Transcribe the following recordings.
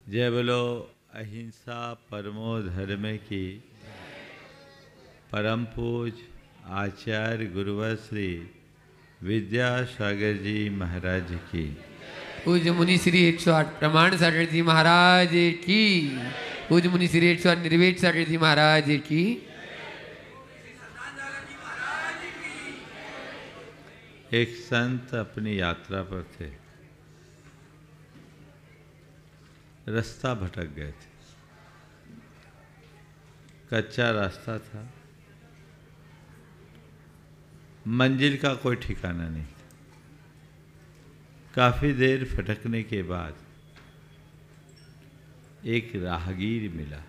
जय बोलो अहिंसा परमो धर्म की। परम पूज आचार्य गुरुवर श्री विद्यासागर जी महाराज की। पूज्य मुनि श्री 108 प्रमाण सागर जी महाराज की। पूज्य मुनि श्री 108 निर्वेद सागर जी महाराज की। एक संत अपनी यात्रा पर थे, रास्ता भटक गए थे। कच्चा रास्ता था, मंजिल का कोई ठिकाना नहीं। काफी देर भटकने के बाद एक राहगीर मिला।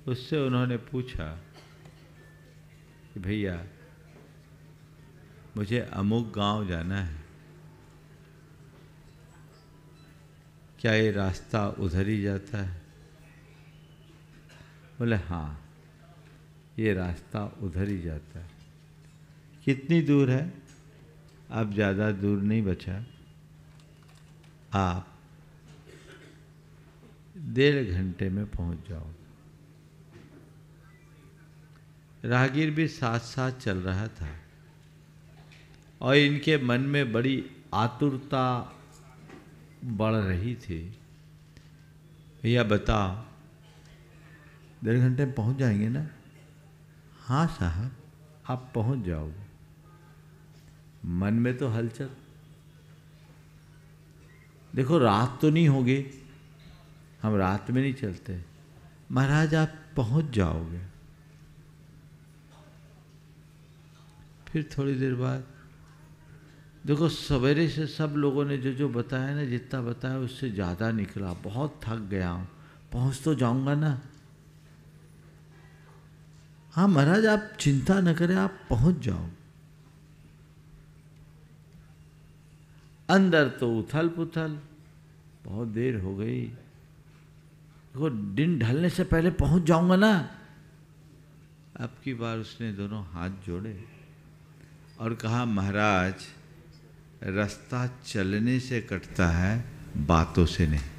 उससे उन्होंने पूछा कि भैया मुझे अमुक गांव जाना है, क्या ये रास्ता उधर ही जाता है? बोले हाँ, ये रास्ता उधर ही जाता है। कितनी दूर है? अब ज़्यादा दूर नहीं बचा, आप 1.5 घंटे में पहुंच जाओ। राहगीर भी साथ साथ चल रहा था और इनके मन में बड़ी आतुरता बढ़ रही थी। भैया बताओ 1.5 घंटे में पहुंच जाएंगे ना? हाँ साहब, आप पहुंच जाओगे। मन में तो हलचल, देखो रात तो नहीं होगी, हम रात में नहीं चलते। महाराज आप पहुंच जाओगे। फिर थोड़ी देर बाद देखो सवेरे से सब लोगों ने जो जो बताया ना, जितना बताया उससे ज़्यादा निकला। बहुत थक गया हूँ, पहुँच तो जाऊँगा ना। हाँ महाराज आप चिंता न करें, आप पहुँच जाओ। अंदर तो उथल पुथल, बहुत देर हो गई। देखो दिन ढलने से पहले पहुँच जाऊँगा ना। अब की बार उसने दोनों हाथ जोड़े और कहा महाराज रास्ता चलने से कटता है, बातों से नहीं।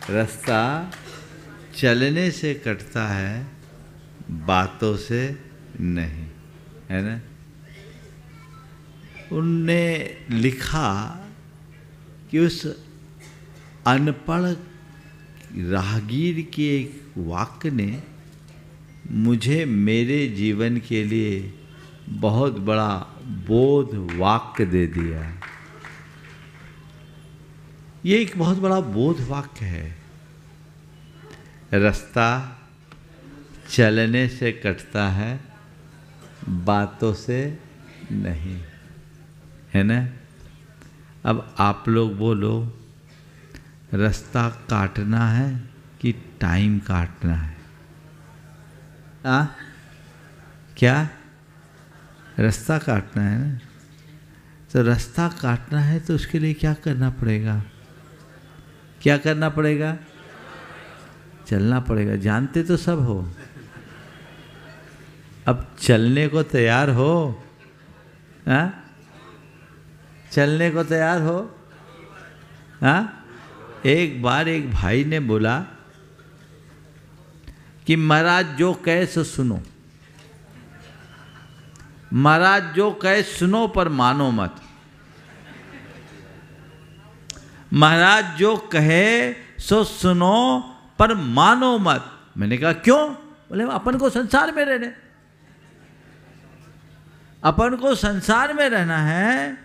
रास्ता चलने से कटता है, बातों से नहीं, है ना। उनने लिखा कि उस अनपढ़ राहगीर के एक वाक्य ने मुझे मेरे जीवन के लिए बहुत बड़ा बोध वाक्य दे दिया। ये एक बहुत बड़ा बोध वाक्य है। रास्ता चलने से कटता है, बातों से नहीं, है ना। अब आप लोग बोलो, रास्ता काटना है कि टाइम काटना है? क्या रास्ता काटना है ना? तो रास्ता काटना है तो उसके लिए क्या करना पड़ेगा? क्या करना पड़ेगा? चलना पड़ेगा। जानते तो सब हो। अब चलने को तैयार हो? चलने को तैयार हो? एक बार एक भाई ने बोला कि महाराज जो कहे सो सुनो, महाराज जो कहे सुनो पर मानो मत। महाराज जो कहे सो सुनो पर मानो मत। मैंने कहा क्यों? बोले अपन को संसार में रहने, अपन को संसार में रहना है।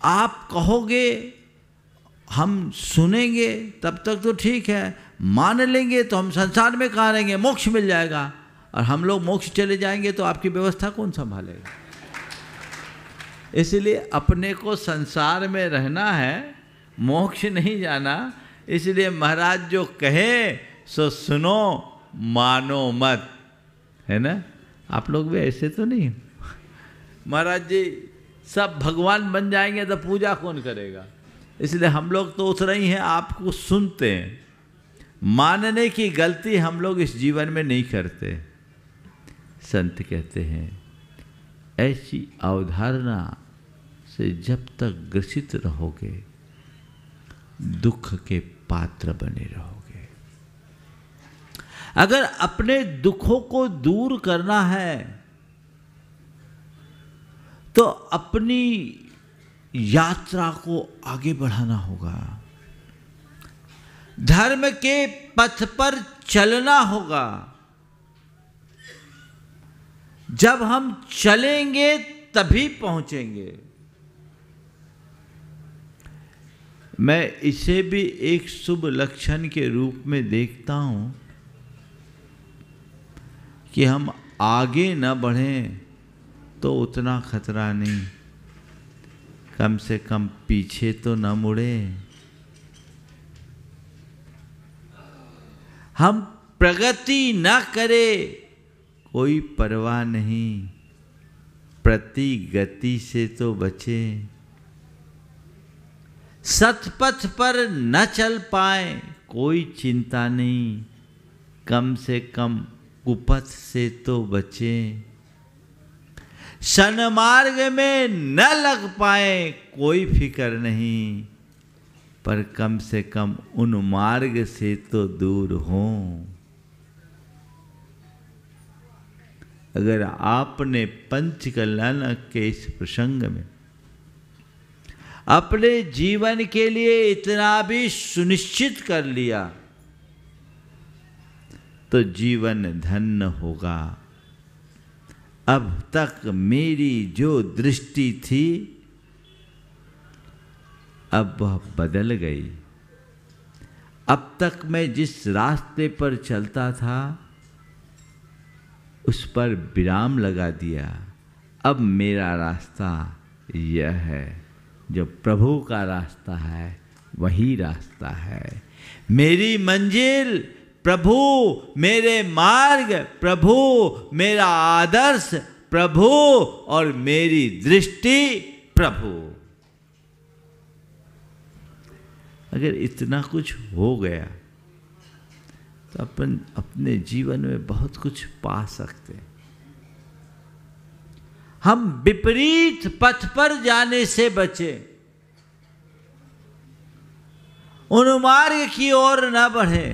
आप कहोगे हम सुनेंगे तब तक तो ठीक है, मान लेंगे तो हम संसार में कहाँ रहेंगे, मोक्ष मिल जाएगा। और हम लोग मोक्ष चले जाएंगे तो आपकी व्यवस्था कौन संभालेगा? इसलिए अपने को संसार में रहना है, मोक्ष नहीं जाना। इसलिए महाराज जो कहे सो सुनो, मानो मत, है ना। आप लोग भी ऐसे तो नहीं। महाराज जी सब भगवान बन जाएंगे तो पूजा कौन करेगा? इसलिए हम लोग तो उतना ही हैं, आपको सुनते हैं। मानने की गलती हम लोग इस जीवन में नहीं करते। संत कहते हैं ऐसी अवधारणा से जब तक ग्रसित रहोगे दुख के पात्र बने रहोगे। अगर अपने दुखों को दूर करना है तो अपनी यात्रा को आगे बढ़ाना होगा, धर्म के पथ पर चलना होगा। जब हम चलेंगे तभी पहुंचेंगे। मैं इसे भी एक शुभ लक्षण के रूप में देखता हूं कि हम आगे न बढ़ें तो उतना खतरा नहीं, कम से कम पीछे तो न मुड़े। हम प्रगति न करें कोई परवाह नहीं, प्रति गति से तो बचे। सतपथ पर न चल पाए कोई चिंता नहीं, कम से कम कुपथ से तो बचे। सन्मार्ग में न लग पाए कोई फिक्र नहीं, पर कम से कम उन मार्ग से तो दूर हों। अगर आपने पंच कल्याण के इस प्रसंग में अपने जीवन के लिए इतना भी सुनिश्चित कर लिया तो जीवन धन्य होगा। अब तक मेरी जो दृष्टि थी अब वह बदल गई। अब तक मैं जिस रास्ते पर चलता था उस पर विराम लगा दिया। अब मेरा रास्ता यह है, जो प्रभु का रास्ता है वही रास्ता है। मेरी मंजिल प्रभु, मेरे मार्ग प्रभु, मेरा आदर्श प्रभु और मेरी दृष्टि प्रभु। अगर इतना कुछ हो गया तो अपन अपने जीवन में बहुत कुछ पा सकते हैं। हम विपरीत पथ पर जाने से बचे, उन मार्ग की ओर न बढ़े।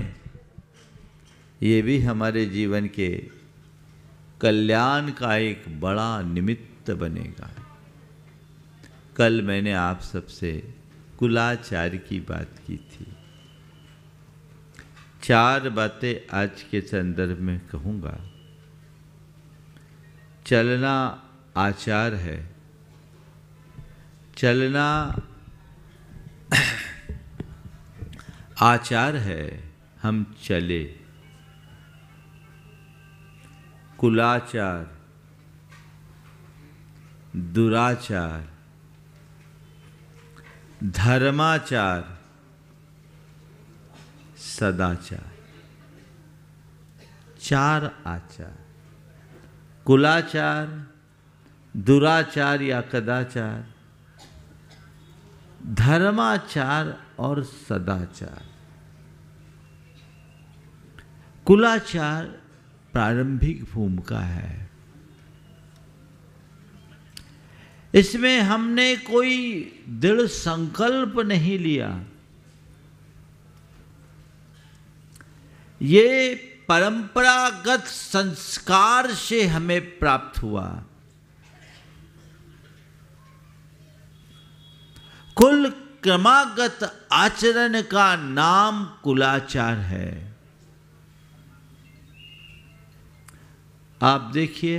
ये भी हमारे जीवन के कल्याण का एक बड़ा निमित्त बनेगा। कल मैंने आप सबसे कुलाचार की बात की थी। 4 बातें आज के संदर्भ में कहूँगा। चलना आचार है, चलना आचार है, हम चले। कुलाचार, दुराचार, धर्माचार, सदाचार, 4 आचार। कुलाचार, दुराचार या कदाचार, धर्माचार और सदाचार। कुलाचार प्रारंभिक भूमिका है। इसमें हमने कोई दृढ़ संकल्प नहीं लिया, ये परंपरागत संस्कार से हमें प्राप्त हुआ। कुल क्रमागत आचरण का नाम कुलाचार है। आप देखिए,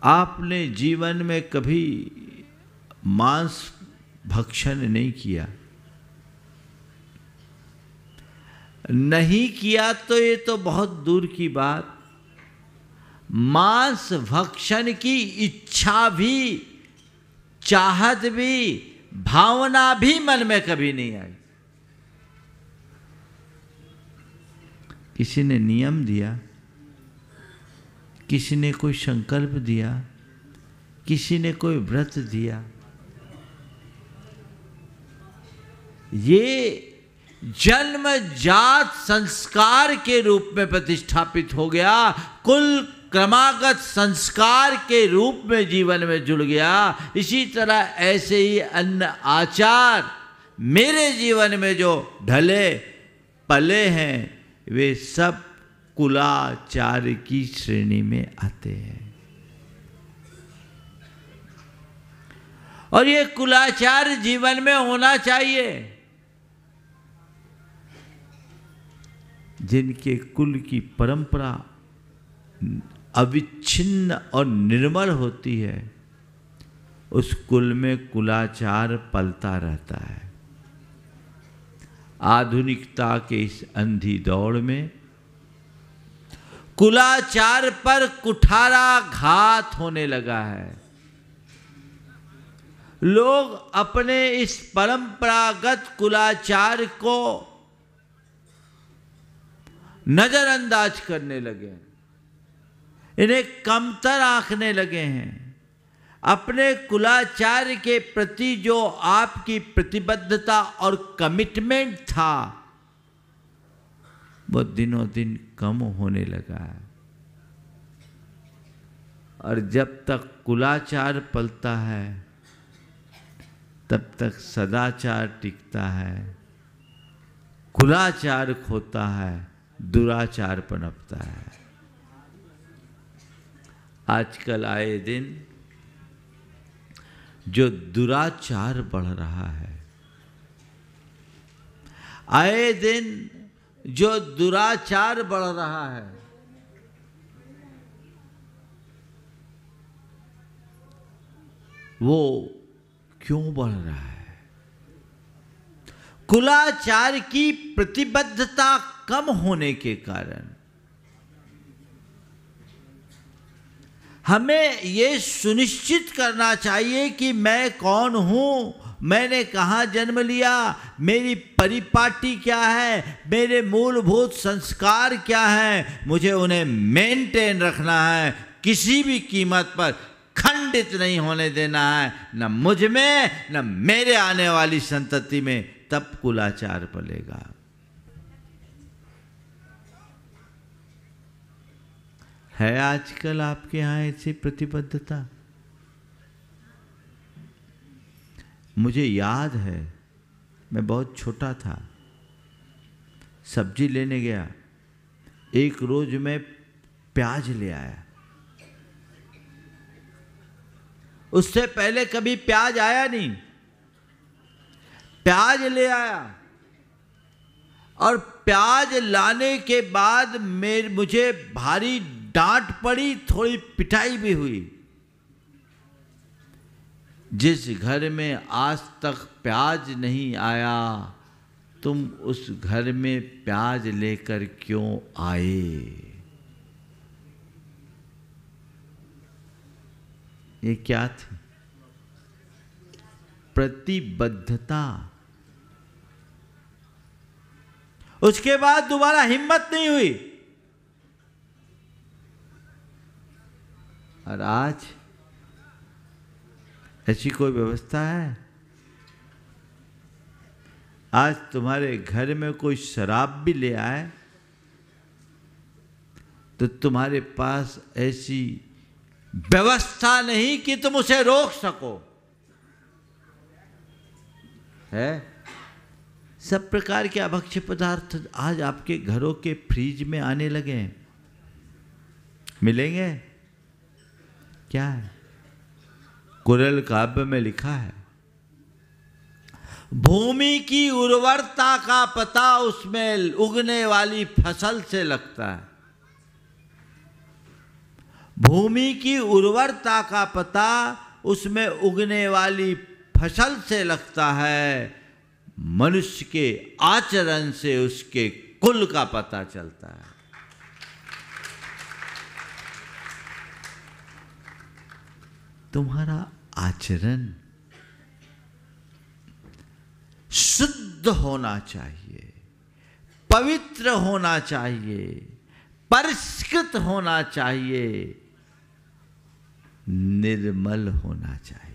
आपने जीवन में कभी मांस भक्षण नहीं किया, नहीं किया तो ये तो बहुत दूर की बात, मांस भक्षण की इच्छा भी, चाहत भी, भावना भी मन में कभी नहीं आई। किसी ने नियम दिया, किसी ने कोई संकल्प दिया, किसी ने कोई व्रत दिया, ये जन्मजात संस्कार के रूप में प्रतिष्ठापित हो गया। कुल क्रमागत संस्कार के रूप में जीवन में जुड़ गया, इसी तरह ऐसे ही अन्य आचार मेरे जीवन में जो ढले पले हैं वे सब कुलाचार की श्रेणी में आते हैं। और ये कुलाचार जीवन में होना चाहिए। जिनके कुल की परंपरा अविच्छिन्न और निर्मल होती है, उस कुल में कुलाचार पलता रहता है। आधुनिकता के इस अंधी दौड़ में कुलाचार पर कुठारा घात होने लगा है। लोग अपने इस परंपरागत कुलाचार को नजरअंदाज करने लगे, इन्हें कमतर आंकने लगे हैं। अपने कुलाचार के प्रति जो आपकी प्रतिबद्धता और कमिटमेंट था वो दिनों दिन कम होने लगा है। और जब तक कुलाचार पलता है तब तक सदाचार टिकता है। कुलाचार खोता है, दुराचार पनपता है। आजकल आए दिन जो दुराचार बढ़ रहा है, आए दिन जो दुराचार बढ़ रहा है, वो क्यों बढ़ रहा है? कुलाचार की प्रतिबद्धता कम होने के कारण। हमें ये सुनिश्चित करना चाहिए कि मैं कौन हूं, मैंने कहाँ जन्म लिया, मेरी परिपाटी क्या है, मेरे मूलभूत संस्कार क्या हैं, मुझे उन्हें मेंटेन रखना है, किसी भी कीमत पर खंडित नहीं होने देना है, न मुझ में न मेरे आने वाली संतति में। तब कुलाचार पलेगा। है आजकल आपके यहाँ ऐसी प्रतिबद्धता? मुझे याद है, मैं बहुत छोटा था, सब्जी लेने गया, एक रोज मैं प्याज ले आया। उससे पहले कभी प्याज आया नहीं। प्याज ले आया और प्याज लाने के बाद मुझे भारी डांट पड़ी, थोड़ी पिटाई भी हुई। जिस घर में आज तक प्याज नहीं आया, तुम उस घर में प्याज लेकर क्यों आए? ये क्या थी? प्रतिबद्धता। उसके बाद दोबारा हिम्मत नहीं हुई। और आज ऐसी कोई व्यवस्था है? आज तुम्हारे घर में कोई शराब भी ले आए तो तुम्हारे पास ऐसी व्यवस्था नहीं कि तुम उसे रोक सको। है? सब प्रकार के अभक्ष्य पदार्थ आज आपके घरों के फ्रिज में आने लगे हैं। मिलेंगे? क्या है? कुरल काव्य में लिखा है, भूमि की उर्वरता का पता उसमें उगने वाली फसल से लगता है। भूमि की उर्वरता का पता उसमें उगने वाली फसल से लगता है। मनुष्य के आचरण से उसके कुल का पता चलता है। तुम्हारा आचरण शुद्ध होना चाहिए, पवित्र होना चाहिए, परिष्कृत होना चाहिए, निर्मल होना चाहिए।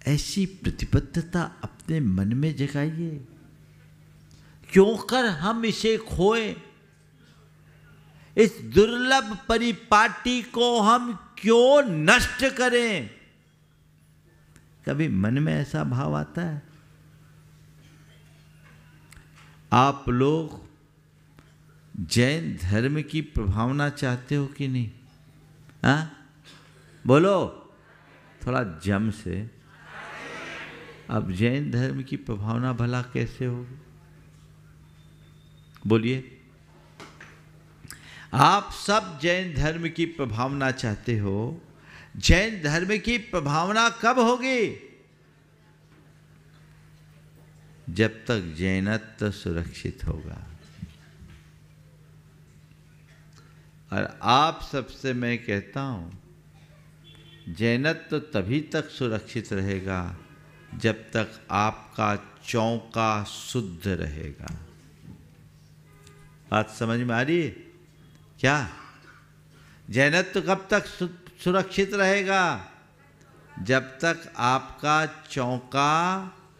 ऐसी प्रतिबद्धता अपने मन में जगाइए। क्यों कर हम इसे खोएं? इस दुर्लभ परिपाटी को हम क्यों नष्ट करें? कभी मन में ऐसा भाव आता है? आप लोग जैन धर्म की प्रभावना चाहते हो कि नहीं? हाँ, बोलो थोड़ा जम से। अब जैन धर्म की प्रभावना भला कैसे होगी? बोलिए। आप सब जैन धर्म की प्रभावना चाहते हो। जैन धर्म की प्रभावना कब होगी? जब तक जैनत्व सुरक्षित होगा। और आप सबसे मैं कहता हूं, जैनत्व तभी तक सुरक्षित रहेगा जब तक आपका चौका शुद्ध रहेगा। बात समझ में आ रही है क्या? जैनत्व कब तक सुरक्षित रहेगा? जब तक आपका चौका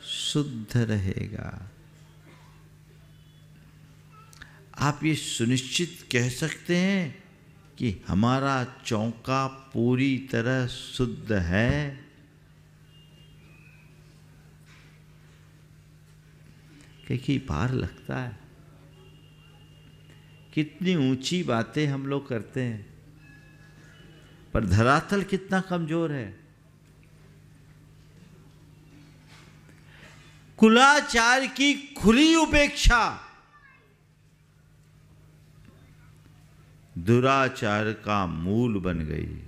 शुद्ध रहेगा। आप ये सुनिश्चित कह सकते हैं कि हमारा चौका पूरी तरह शुद्ध है? कई बार लगता है कितनी ऊंची बातें हम लोग करते हैं, पर धरातल कितना कमजोर है। कुलाचार की खुली उपेक्षा दुराचार का मूल बन गई।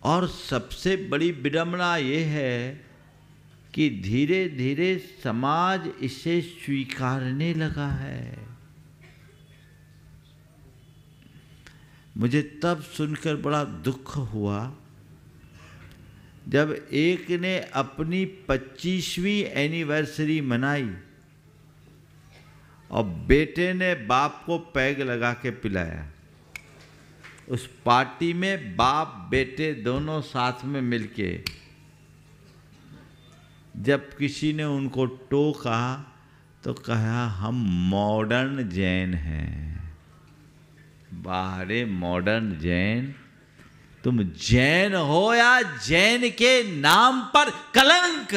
और सबसे बड़ी विडंबना यह है कि धीरे धीरे समाज इसे स्वीकारने लगा है। मुझे तब सुनकर बड़ा दुख हुआ जब एक ने अपनी 25वीं एनिवर्सरी मनाई और बेटे ने बाप को पैग लगा के पिलाया। उस पार्टी में बाप बेटे दोनों साथ में मिलके, जब किसी ने उनको टोका तो कहा हम मॉडर्न जैन हैं। बाहरे मॉडर्न जैन, तुम जैन हो या जैन के नाम पर कलंक।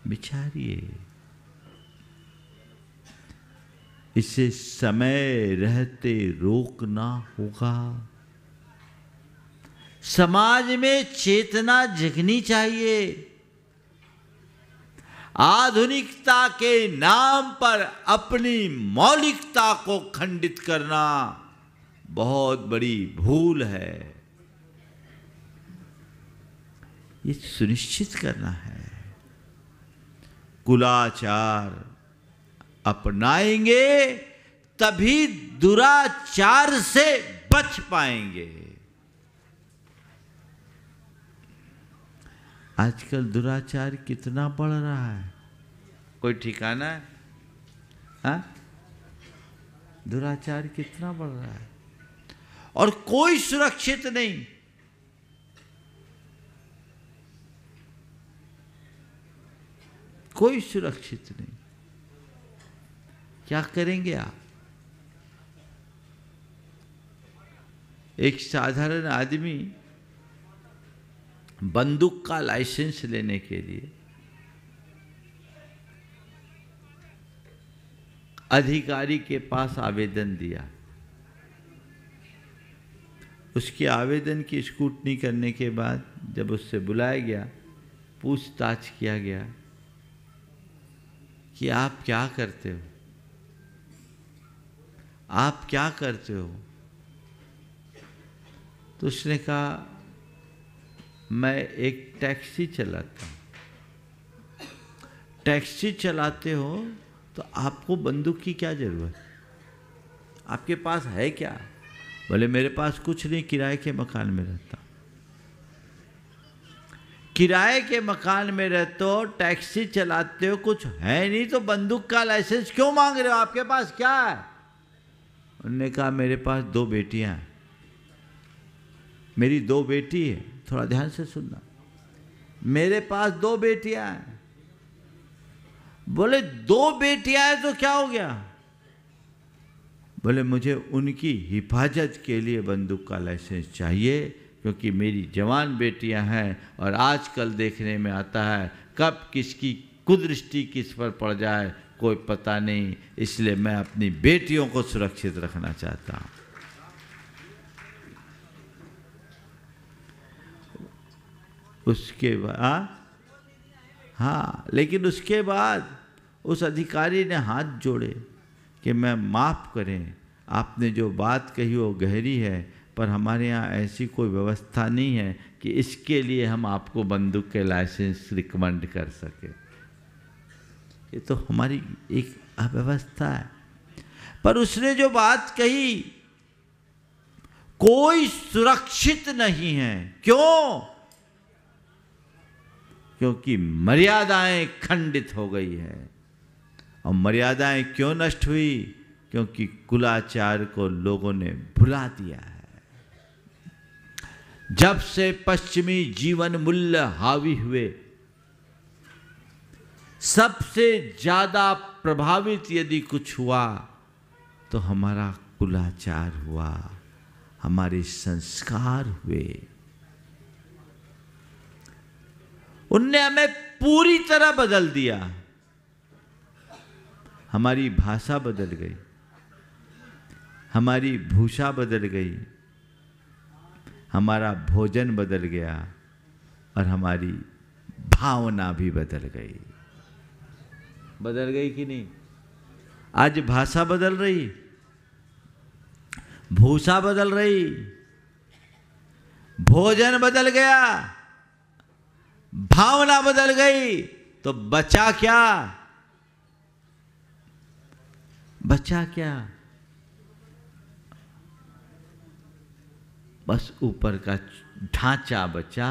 बिचारिए, इसे समय रहते रोकना होगा। समाज में चेतना जगनी चाहिए। आधुनिकता के नाम पर अपनी मौलिकता को खंडित करना बहुत बड़ी भूल है। ये सुनिश्चित करना है। कुलाचार अपनाएंगे तभी दुराचार से बच पाएंगे। आजकल दुराचार कितना बढ़ रहा है, कोई ठिकाना है? हाँ? दुराचार कितना बढ़ रहा है और कोई सुरक्षित नहीं। कोई सुरक्षित नहीं। क्या करेंगे आप? एक साधारण आदमी बंदूक का लाइसेंस लेने के लिए अधिकारी के पास आवेदन दिया। उसके आवेदन की स्क्रूटनी करने के बाद जब उससे बुलाया गया, पूछताछ किया गया कि आप क्या करते हो, आप क्या करते हो? तो उसने कहा मैं एक टैक्सी चलाता हूँ। टैक्सी चलाते हो तो आपको बंदूक की क्या जरूरत? आपके पास है क्या? बोले मेरे पास कुछ नहीं, किराए के मकान में रहता हूँ। किराए के मकान में रहते हो, टैक्सी चलाते हो, कुछ है नहीं तो बंदूक का लाइसेंस क्यों मांग रहे हो? आपके पास क्या है? उन्होंने कहा मेरे पास 2 बेटियां हैं। मेरी 2 बेटी है। थोड़ा ध्यान से सुनना। मेरे पास 2 बेटियां हैं। बोले 2 बेटियां हैं तो क्या हो गया? बोले मुझे उनकी हिफाजत के लिए बंदूक का लाइसेंस चाहिए, क्योंकि मेरी जवान बेटियां हैं और आजकल देखने में आता है कब किसकी कुदृष्टि किस पर पड़ जाए कोई पता नहीं, इसलिए मैं अपनी बेटियों को सुरक्षित रखना चाहता हूं। उसके बाद हाँ, लेकिन उसके बाद उस अधिकारी ने हाथ जोड़े कि मैं माफ़ करें, आपने जो बात कही वो गहरी है, पर हमारे यहाँ ऐसी कोई व्यवस्था नहीं है कि इसके लिए हम आपको बंदूक के लाइसेंस रिकमेंड कर सके। ये तो हमारी एक अव्यवस्था है। पर उसने जो बात कही, कोई सुरक्षित नहीं है। क्यों? क्योंकि मर्यादाएं खंडित हो गई है। और मर्यादाएं क्यों नष्ट हुई? क्योंकि कुलाचार को लोगों ने भुला दिया है। जब से पश्चिमी जीवन मूल्य हावी हुए, सबसे ज्यादा प्रभावित यदि कुछ हुआ तो हमारा कुलाचार हुआ, हमारे संस्कार हुए। उनने हमें पूरी तरह बदल दिया। हमारी भाषा बदल गई, हमारी भूषा बदल गई, हमारा भोजन बदल गया और हमारी भावना भी बदल गई। बदल गई कि नहीं? आज भाषा बदल रही, भूषा बदल रही, भोजन बदल गया, भावना बदल गई, तो बचा क्या? बचा क्या? बस ऊपर का ढांचा बचा,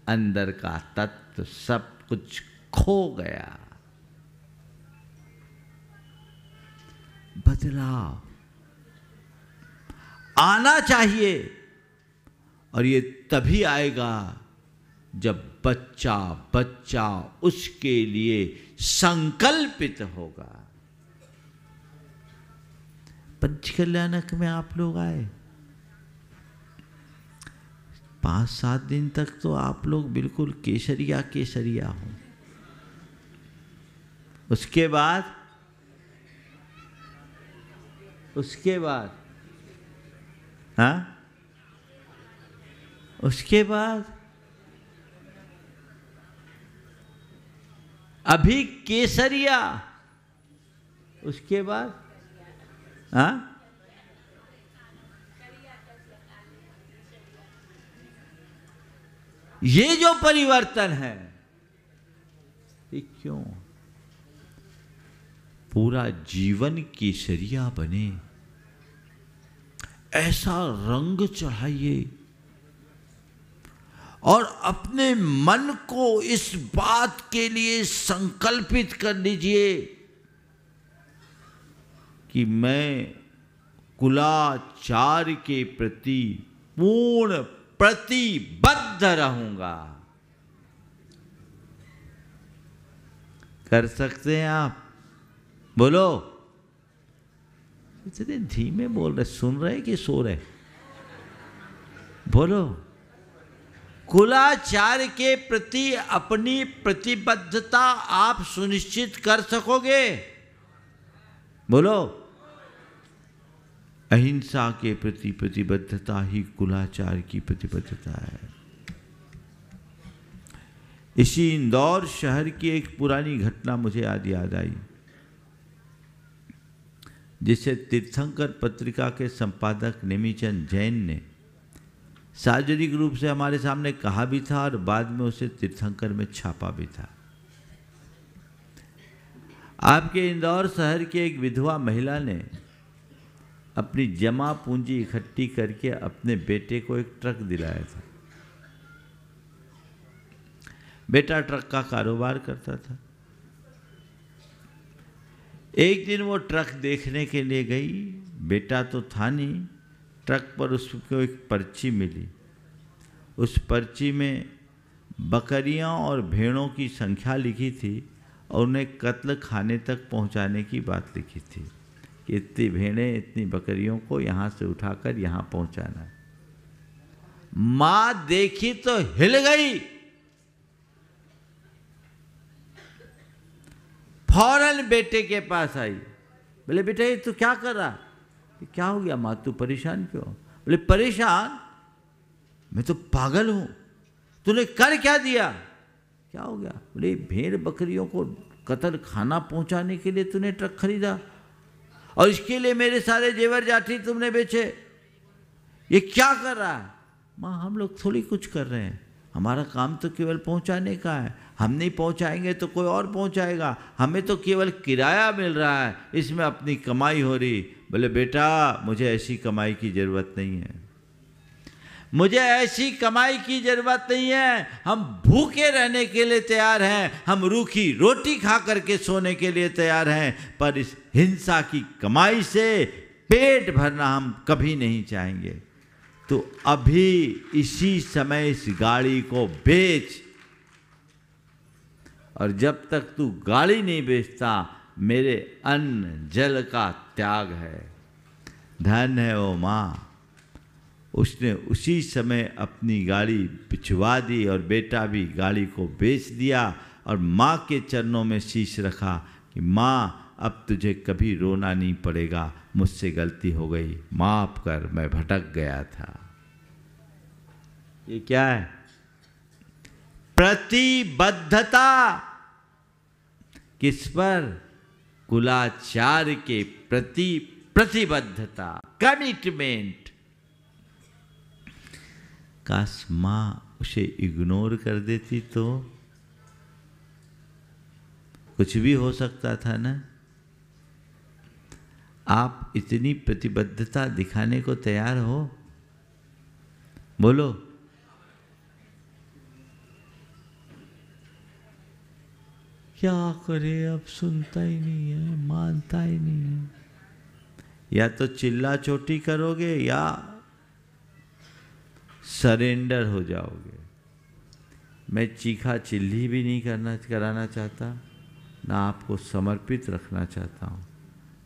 अंदर का तत्व सब कुछ खो गया। बदलाव आना चाहिए, और ये तभी आएगा जब बच्चा बच्चा उसके लिए संकल्पित होगा। पंचकल्याणक में आप लोग आए, 5-7 दिन तक तो आप लोग बिल्कुल केसरिया केसरिया हो। उसके बाद हाँ, उसके बाद अभी केसरिया, उसके बाद हाँ, ये जो परिवर्तन है, ये क्यों? पूरा जीवन केसरिया बने, ऐसा रंग चढ़ाइए और अपने मन को इस बात के लिए संकल्पित कर लीजिए कि मैं कुलाचार के प्रति पूर्ण प्रतिबद्ध रहूंगा। कर सकते हैं आप? बोलो। इतने धीमे बोल रहे, सुन रहे कि सो रहे? बोलो। कुलाचार के प्रति अपनी प्रतिबद्धता आप सुनिश्चित कर सकोगे? बोलो। अहिंसा के प्रति प्रतिबद्धता ही कुलाचार की प्रतिबद्धता है। इसी इंदौर शहर की एक पुरानी घटना मुझे याद आई, जिसे तीर्थंकर पत्रिका के संपादक नेमीचंद जैन ने सार्वजनिक रूप से हमारे सामने कहा भी था और बाद में उसे तीर्थंकर में छापा भी था। आपके इंदौर शहर की एक विधवा महिला ने अपनी जमा पूंजी इकट्ठी करके अपने बेटे को एक ट्रक दिलाया था। बेटा ट्रक का कारोबार करता था। एक दिन वो ट्रक देखने के लिए गई। बेटा तो था नहीं, ट्रक पर उसको एक पर्ची मिली। उस पर्ची में बकरियां और भेड़ों की संख्या लिखी थी और उन्हें कत्ल खाने तक पहुंचाने की बात लिखी थी कि इतनी भेड़ें, इतनी बकरियों को यहाँ से उठाकर यहाँ पहुंचाना। माँ देखी तो हिल गई, फौरन बेटे के पास आई। बोले बेटा ये तू क्या कर रहा? क्या हो गया माँ, तू परेशान क्यों? बोले परेशान? मैं तो पागल हूं, तूने कर क्या दिया? क्या हो गया? बोले भेड़ बकरियों को कत्ल खाना पहुंचाने के लिए तूने ट्रक खरीदा और इसके लिए मेरे सारे जेवर जाठी तुमने बेचे, ये क्या कर रहा है? माँ हम लोग थोड़ी कुछ कर रहे हैं, हमारा काम तो केवल पहुंचाने का है, हम नहीं पहुंचाएंगे तो कोई और पहुंचाएगा, हमें तो केवल किराया मिल रहा है, इसमें अपनी कमाई हो रही। बोले बेटा मुझे ऐसी कमाई की ज़रूरत नहीं है, मुझे ऐसी कमाई की ज़रूरत नहीं है, हम भूखे रहने के लिए तैयार हैं, हम रूखी रोटी खा करके सोने के लिए तैयार हैं, पर इस हिंसा की कमाई से पेट भरना हम कभी नहीं चाहेंगे। तो अभी इसी समय इस गाड़ी को बेच, और जब तक तू गाड़ी नहीं बेचता मेरे अन्न जल का त्याग है। धन है वो माँ, उसने उसी समय अपनी गाड़ी बिचवा दी और बेटा भी गाड़ी को बेच दिया और माँ के चरणों में शीश रखा कि माँ अब तुझे कभी रोना नहीं पड़ेगा, मुझसे गलती हो गई, माफ कर, मैं भटक गया था। ये क्या है? प्रतिबद्धता। किस पर? कुलाचार के प्रति प्रतिबद्धता, कमिटमेंट। काश माँ उसे इग्नोर कर देती तो कुछ भी हो सकता था ना। आप इतनी प्रतिबद्धता दिखाने को तैयार हो? बोलो। क्या करे, अब सुनता ही नहीं है, मानता ही नहीं है। या तो चिल्ला चोटी करोगे या सरेंडर हो जाओगे। मैं चीखा चिल्ली भी नहीं कराना चाहता, ना आपको समर्पित रखना चाहता हूँ।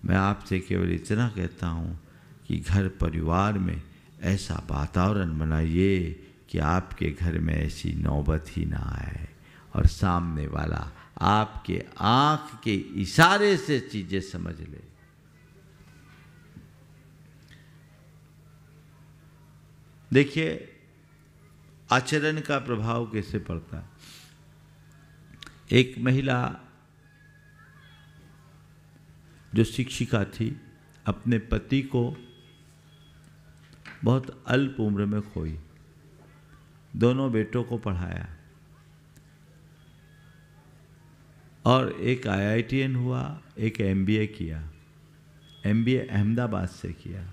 मैं आपसे केवल इतना कहता हूँ कि घर परिवार में ऐसा वातावरण बनाइए कि आपके घर में ऐसी नौबत ही ना आए और सामने वाला आपके आंख के इशारे से चीजें समझ ले। देखिए आचरण का प्रभाव कैसे पड़ता है। एक महिला जो शिक्षिका थी, अपने पति को बहुत अल्प उम्र में खोई, दोनों बेटों को पढ़ाया और एक IITN हुआ, एक MBA किया। MBA अहमदाबाद से किया।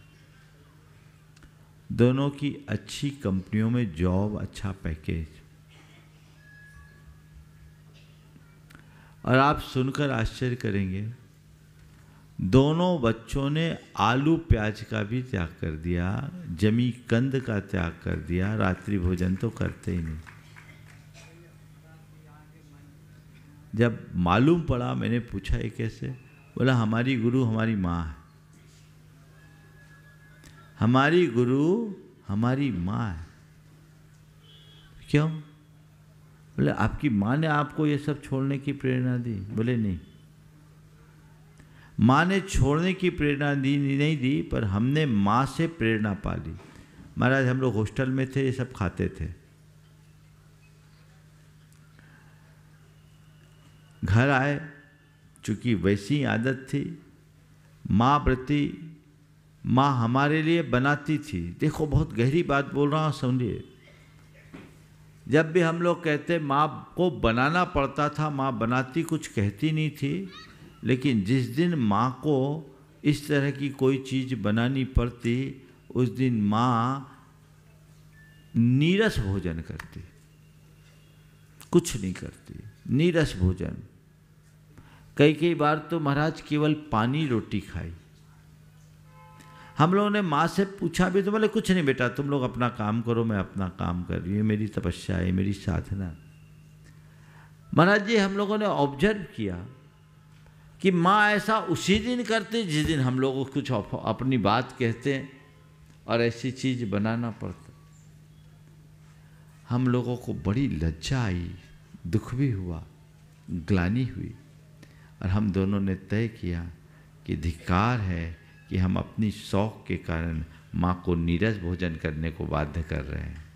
दोनों की अच्छी कंपनियों में जॉब, अच्छा पैकेज। और आप सुनकर आश्चर्य करेंगे, दोनों बच्चों ने आलू प्याज का भी त्याग कर दिया, जमी कंद का त्याग कर दिया, रात्रि भोजन तो करते ही नहीं। जब मालूम पड़ा, मैंने पूछा ये कैसे? बोला हमारी गुरु हमारी माँ है, हमारी गुरु हमारी माँ है। क्यों? बोले आपकी माँ ने आपको ये सब छोड़ने की प्रेरणा दी? बोले नहीं, माँ ने छोड़ने की प्रेरणा नहीं दी, पर हमने माँ से प्रेरणा पा ली। महाराज हम लोग हॉस्टल में थे, ये सब खाते थे। घर आए, चूंकि वैसी आदत थी, माँ व्रती, माँ हमारे लिए बनाती थी। देखो बहुत गहरी बात बोल रहा हूँ, समझिए। जब भी हम लोग कहते माँ को बनाना पड़ता था, माँ बनाती कुछ कहती नहीं थी, लेकिन जिस दिन माँ को इस तरह की कोई चीज़ बनानी पड़ती, उस दिन माँ नीरस भोजन करती, कुछ नहीं करती, नीरस भोजन। कई बार तो महाराज केवल पानी रोटी खाई। हम लोगों ने माँ से पूछा भी तो बोले कुछ नहीं बेटा, तुम लोग अपना काम करो, मैं अपना काम कर रही हूँ, मेरी तपस्या है, मेरी साधना। महाराज जी हम लोगों ने ऑब्जर्व किया कि माँ ऐसा उसी दिन करती जिस दिन हम लोग कुछ अपनी बात कहते हैं और ऐसी चीज़ बनाना पड़ता। हम लोगों को बड़ी लज्जा आई, दुख भी हुआ, ग्लानि हुई, और हम दोनों ने तय किया कि धिक्कार है कि हम अपनी शौक के कारण माँ को नीरस भोजन करने को बाध्य कर रहे हैं।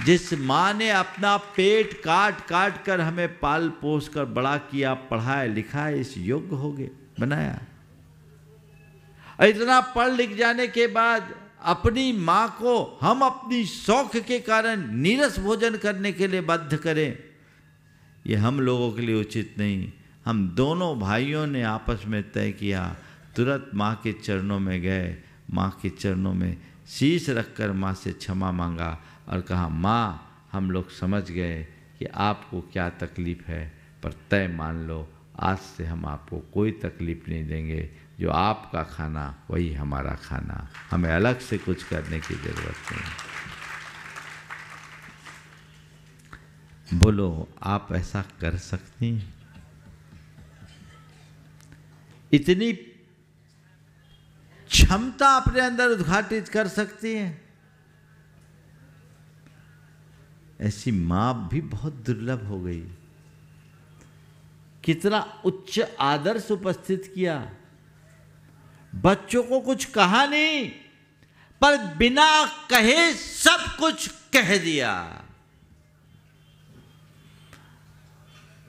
जिस माँ ने अपना पेट काट काट कर हमें पाल पोस कर बड़ा किया, पढ़ाया लिखाया, इस योग्य हो गए, बनाया, और इतना पढ़ लिख जाने के बाद अपनी माँ को हम अपनी शौक के कारण नीरस भोजन करने के लिए बाध्य करें, ये हम लोगों के लिए उचित नहीं। हम दोनों भाइयों ने आपस में तय किया, तुरंत माँ के चरणों में गए, माँ के चरणों में शीश रखकर माँ से क्षमा मांगा और कहा, माँ हम लोग समझ गए कि आपको क्या तकलीफ़ है, पर तय मान लो आज से हम आपको कोई तकलीफ़ नहीं देंगे, जो आपका खाना वही हमारा खाना, हमें अलग से कुछ करने की ज़रूरत नहीं। बोलो आप ऐसा कर सकती हैं? इतनी क्षमता अपने अंदर उद्घाटित कर सकती हैं? ऐसी मां भी बहुत दुर्लभ हो गई। कितना उच्च आदर्श उपस्थित किया, बच्चों को कुछ कहा नहीं, पर बिना कहे सब कुछ कह दिया।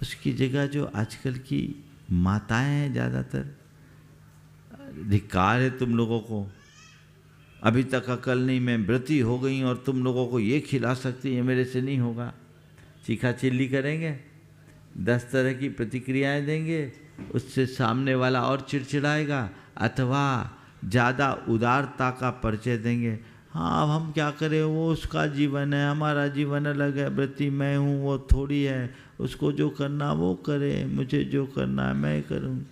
उसकी जगह जो आजकल की माताएं हैं, ज़्यादातर, धिक्कार है तुम लोगों को, अभी तक अकल नहीं, मैं व्रती हो गई और तुम लोगों को ये खिला सकती है, मेरे से नहीं होगा। चीखा चिल्ली करेंगे, 10 तरह की प्रतिक्रियाएं देंगे, उससे सामने वाला और चिड़चिड़ाएगा, अथवा ज़्यादा उदारता का परिचय देंगे। हाँ अब हम क्या करें, वो उसका जीवन है, हमारा जीवन अलग है, व्रती मैं हूँ, वो थोड़ी है, उसको जो करना वो करे, मुझे जो करना है मैं करूँ।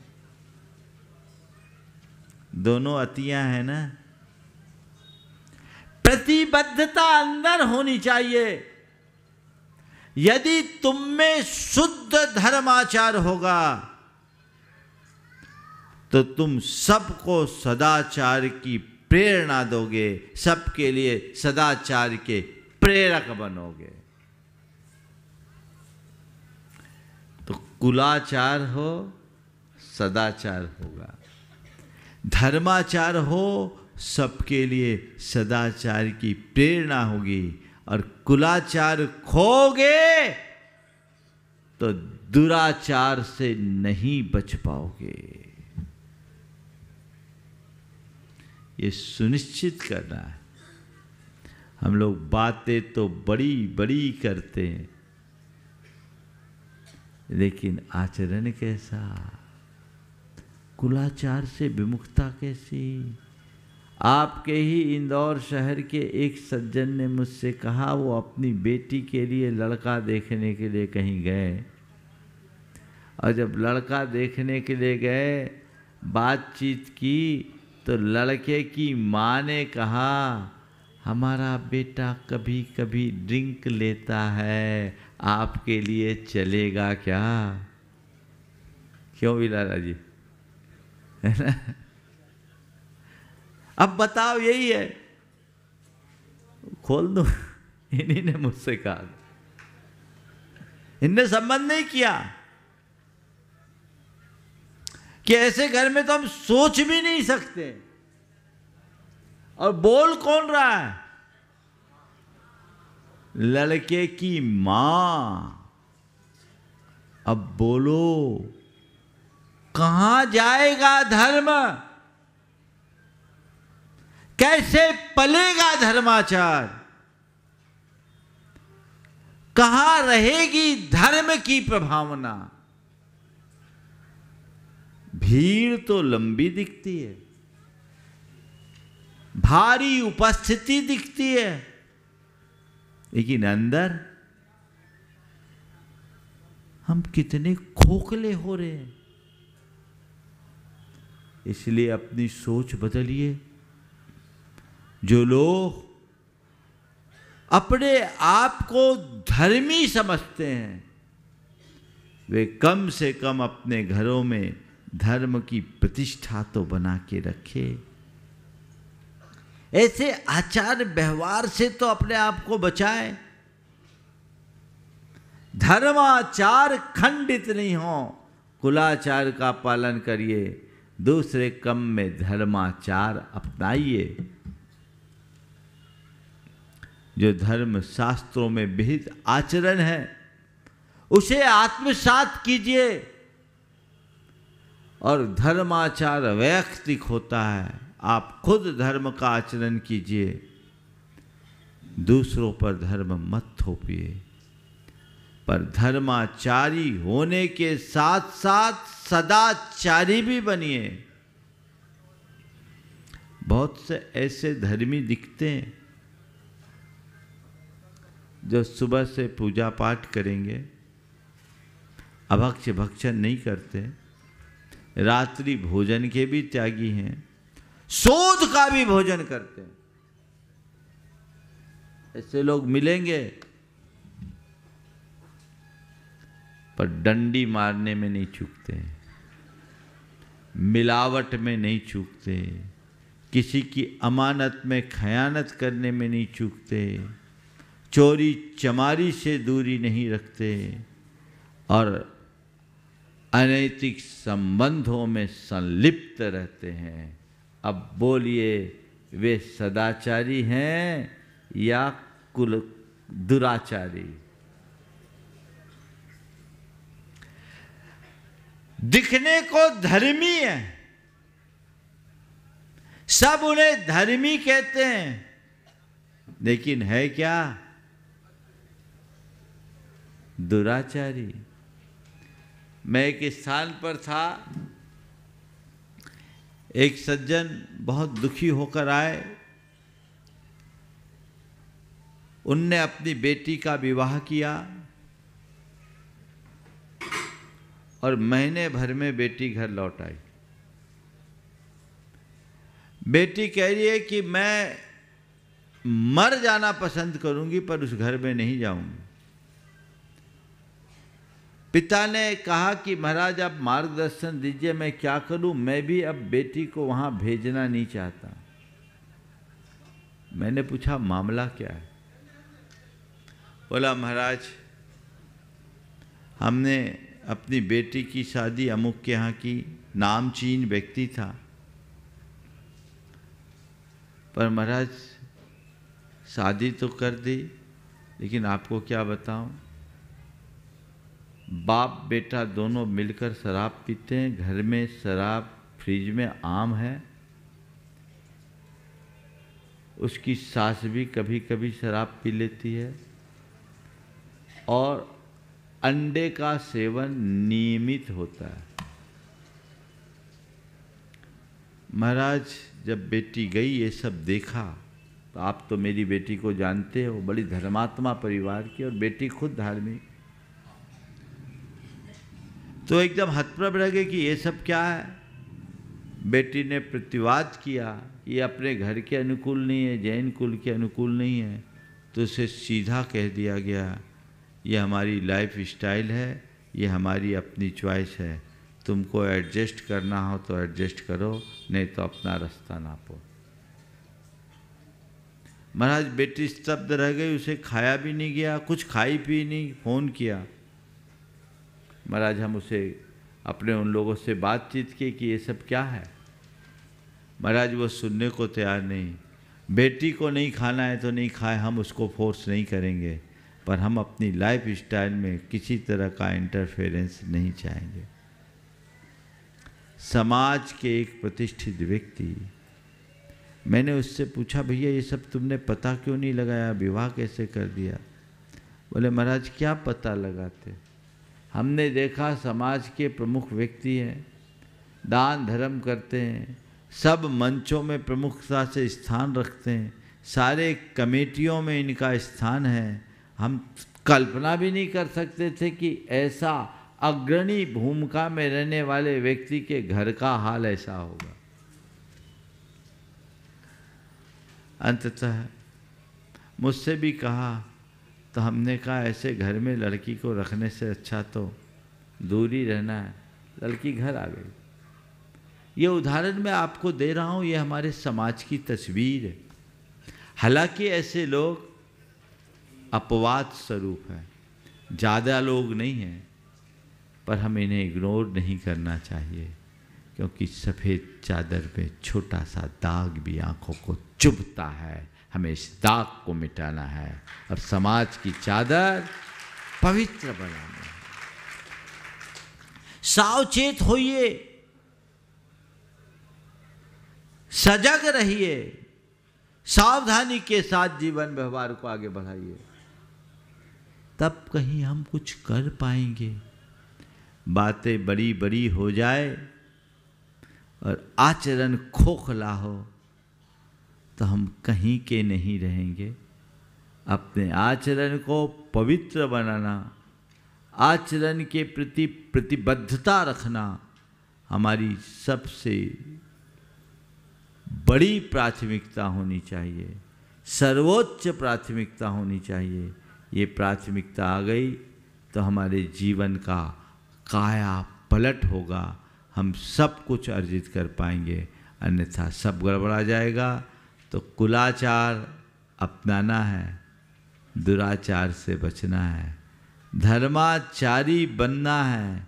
दोनों अतियां हैं ना। प्रतिबद्धता अंदर होनी चाहिए। यदि तुम में शुद्ध धर्माचार होगा तो तुम सबको सदाचार की प्रेरणा दोगे, सबके लिए सदाचार के प्रेरक बनोगे। तो कुलाचार हो, सदाचार होगा, धर्माचार हो, सबके लिए सदाचार की प्रेरणा होगी, और कुलाचार खोगे तो दुराचार से नहीं बच पाओगे। ये सुनिश्चित करना है। हम लोग बातें तो बड़ी बड़ी करते हैं, लेकिन आचरण कैसा, कुलाचार से विमुखता कैसी। आपके ही इंदौर शहर के एक सज्जन ने मुझसे कहा, वो अपनी बेटी के लिए लड़का देखने के लिए कहीं गए, और जब लड़का देखने के लिए गए, बातचीत की, तो लड़के की माँ ने कहा, हमारा बेटा कभी कभी ड्रिंक लेता है, आपके लिए चलेगा क्या? क्यों बिलाला जी, है ना? अब बताओ, यही है, खोल दो। इन्हीं ने मुझसे कहा, इनने संबंध नहीं किया कि ऐसे घर में तो हम सोच भी नहीं सकते। और बोल कौन रहा है? लड़के की मां। अब बोलो, कहां जाएगा धर्म? कैसे पलेगा धर्माचार? कहां रहेगी धर्म की प्रभावना? भीड़ तो लंबी दिखती है, भारी उपस्थिति दिखती है, लेकिन अंदर हम कितने खोखले हो रहे हैं। इसलिए अपनी सोच बदलिए। जो लोग अपने आप को धर्मी समझते हैं, वे कम से कम अपने घरों में धर्म की प्रतिष्ठा तो बना के रखे। ऐसे आचार व्यवहार से तो अपने आप को बचाए। धर्माचार खंडित नहीं हो, कुलाचार का पालन करिए, दूसरे कम में धर्माचार अपनाइए। जो धर्म शास्त्रों में विहित आचरण है उसे आत्मसात कीजिए। और धर्माचार वैयक्तिक होता है, आप खुद धर्म का आचरण कीजिए, दूसरों पर धर्म मत थोपिए। पर धर्माचारी होने के साथ साथ सदाचारी भी बनिए। बहुत से ऐसे धर्मी दिखते हैं जो सुबह से पूजा पाठ करेंगे, अभक्ष भक्षण नहीं करते, रात्रि भोजन के भी त्यागी हैं, शोध का भी भोजन करते हैं। ऐसे लोग मिलेंगे, पर डंडी मारने में नहीं चूकते, मिलावट में नहीं चूकते, किसी की अमानत में खयानत करने में नहीं चूकते, चोरी चमारी से दूरी नहीं रखते और अनैतिक संबंधों में संलिप्त रहते हैं। अब बोलिए, वे सदाचारी हैं या कुल दुराचारी? दिखने को धर्मी है, सब उन्हें धर्मी कहते हैं, लेकिन है क्या? दुराचारी। मैं एक स्थान पर था, एक सज्जन बहुत दुखी होकर आए। उनने अपनी बेटी का विवाह किया और महीने भर में बेटी घर लौट आई। बेटी कह रही है कि मैं मर जाना पसंद करूंगी पर उस घर में नहीं जाऊंगी। पिता ने कहा कि महाराज आप मार्गदर्शन दीजिए, मैं क्या करूं, मैं भी अब बेटी को वहां भेजना नहीं चाहता। मैंने पूछा मामला क्या है? बोला महाराज हमने अपनी बेटी की शादी अमुक के यहाँ की, नामचीन व्यक्ति था, पर महाराज शादी तो कर दी, लेकिन आपको क्या बताऊं, बाप बेटा दोनों मिलकर शराब पीते हैं, घर में शराब फ्रिज में आम है, उसकी सास भी कभी कभी शराब पी लेती है और अंडे का सेवन नियमित होता है। महाराज जब बेटी गई ये सब देखा, तो आप तो मेरी बेटी को जानते हो, बड़ी धर्मात्मा परिवार की और बेटी खुद धार्मिक, तो एकदम हतप्रभ रह गए कि ये सब क्या है। बेटी ने प्रतिवाद किया, ये अपने घर के अनुकूल नहीं है, जैन कुल के अनुकूल नहीं है, तो उसे सीधा कह दिया गया ये हमारी लाइफ स्टाइल है, ये हमारी अपनी चॉइस है, तुमको एडजस्ट करना हो तो एडजस्ट करो, नहीं तो अपना रास्ता नापो। महाराज बेटी स्तब्ध रह गई, उसे खाया भी नहीं गया, कुछ खाई पी नहीं। फ़ोन किया महाराज, हम उसे अपने उन लोगों से बातचीत की कि ये सब क्या है। महाराज वो सुनने को तैयार नहीं। बेटी को नहीं खाना है तो नहीं खाए, हम उसको फोर्स नहीं करेंगे, पर हम अपनी लाइफ स्टाइल में किसी तरह का इंटरफेरेंस नहीं चाहेंगे। समाज के एक प्रतिष्ठित व्यक्ति, मैंने उससे पूछा भैया ये सब तुमने पता क्यों नहीं लगाया, विवाह कैसे कर दिया? बोले महाराज क्या पता लगाते, हमने देखा समाज के प्रमुख व्यक्ति हैं, दान धर्म करते हैं, सब मंचों में प्रमुखता से स्थान रखते हैं, सारे कमेटियों में इनका स्थान है। हम कल्पना भी नहीं कर सकते थे कि ऐसा अग्रणी भूमिका में रहने वाले व्यक्ति के घर का हाल ऐसा होगा। अंततः मुझसे भी कहा, तो हमने कहा ऐसे घर में लड़की को रखने से अच्छा तो दूर ही रहना है। लड़की घर आ गई। ये उदाहरण मैं आपको दे रहा हूँ, ये हमारे समाज की तस्वीर है। हालांकि ऐसे लोग अपवाद स्वरूप हैं, ज़्यादा लोग नहीं हैं, पर हमें इन्हें इग्नोर नहीं करना चाहिए, क्योंकि सफ़ेद चादर पे छोटा सा दाग भी आँखों को चुभता है। हमें इस दाग को मिटाना है और समाज की चादर पवित्र बनानी है। सावचेत होइए, सजग रहिए, सावधानी के साथ जीवन व्यवहार को आगे बढ़ाइए, तब कहीं हम कुछ कर पाएंगे। बातें बड़ी बड़ी हो जाए और आचरण खोखला हो तो हम कहीं के नहीं रहेंगे। अपने आचरण को पवित्र बनाना, आचरण के प्रति प्रतिबद्धता रखना हमारी सबसे बड़ी प्राथमिकता होनी चाहिए, सर्वोच्च प्राथमिकता होनी चाहिए। ये प्राथमिकता आ गई तो हमारे जीवन का काया पलट होगा, हम सब कुछ अर्जित कर पाएंगे, अन्यथा सब गड़बड़ा जाएगा। तो कुलाचार अपनाना है, दुराचार से बचना है, धर्माचारी बनना है,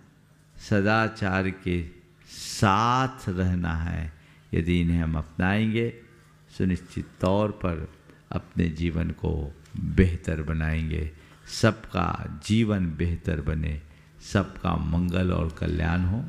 सदाचार के साथ रहना है। यदि इन्हें हम अपनाएंगे, सुनिश्चित तौर पर अपने जीवन को बेहतर बनाएंगे, सबका जीवन बेहतर बने, सबका मंगल और कल्याण हो।